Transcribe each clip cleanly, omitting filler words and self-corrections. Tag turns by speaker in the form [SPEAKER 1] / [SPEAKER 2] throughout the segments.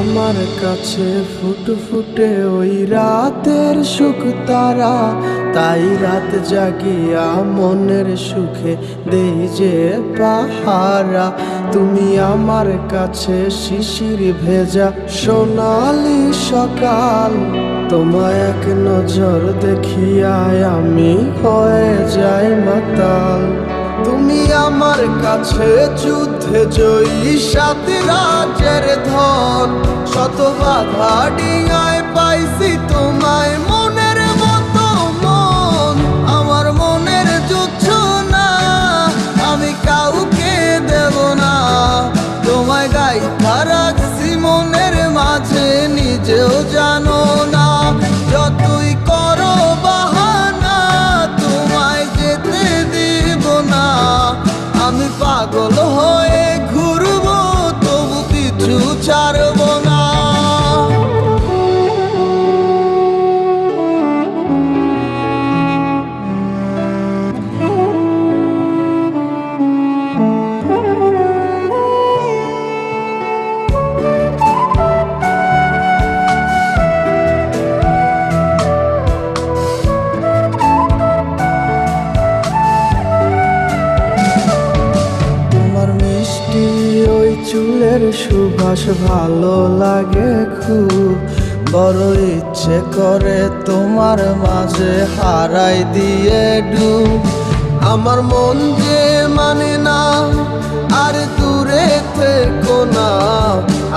[SPEAKER 1] আমার কাছে ফুটফুটে ওই রাতের সুখ তারা, তাই রাত জাগিয়া মনের সুখে দেই যে পাহারা। তুমি আমার কাছে শিশির ভেজা সোনালি সকাল, তোমায় এক নজর দেখিয়ায় আমি হয়ে যাই মাতাল। তুমি আমার কাছে যুদ্ধে জয়ী সাত রাজ্যের ধন, শত বাধা ডিঙায় পাইছি তোমায় মনের মতো মন। আমার মনের যুদ্ধ না আমি কাউকে দেব না, তোমায় গাইথা রাখছি মনের মাঝে নিজেও জানো না। যতই করো বাহানা তোমায় যেতে দিব না, আমি পাগল হয়ে ঘুরবো তবু কিছু ছাড়ব না। চুলের সুবাস ভালো লাগে খুব, বড় ইচ্ছে করে তোমার মাঝে হারাই দিয়ে ডুব। আমার মন যে মানে না আর দূরে থেকো না,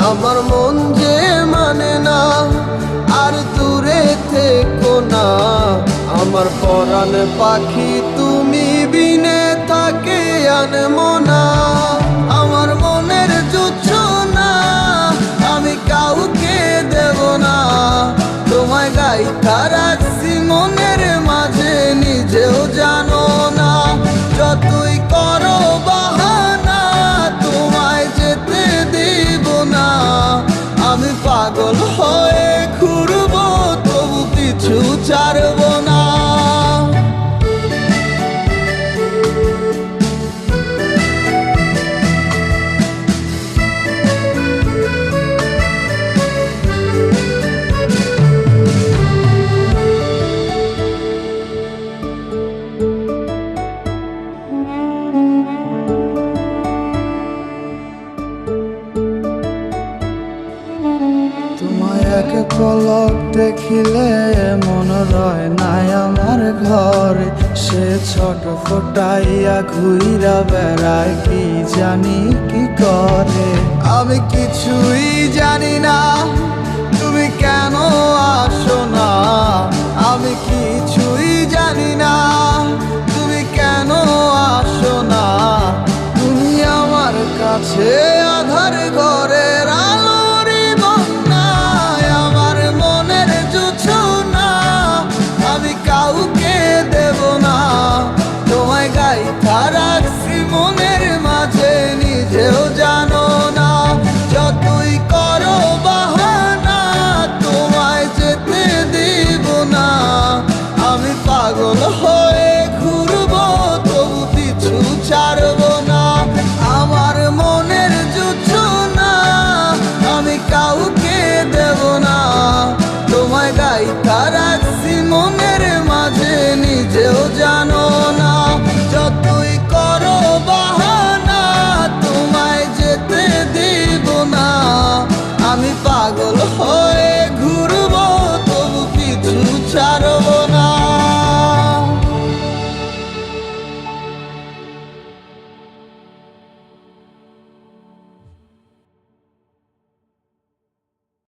[SPEAKER 1] আমার মন যে মানে না আর দূরে থেকো না। আমার পরাণ পাখি তুমি বিনে থাকে আনমনা, আমার মনের যুদ্ধ না আমি কাউকে দেব না। তোমায় গাইথা রাখছি মনের মাঝে নিজেও জানো না, যতই করো বাহানা তোমায় যেতে দিব না। আমি পাগল হয়ে ঘুরবো তবু কিছু ছাড়ব না। তোমায় এক পলক দেখিলে মন রয় নাই আমার ঘরে, সে ছোট ফোটাইয়া ঘুইরা বেড়ায় কি জানি কি করে। আমি কিছুই জানি না তুমি কেন আসো না, আমি কিছুই জানি না তুমি কেন আসো না। তুমি আমার কাছে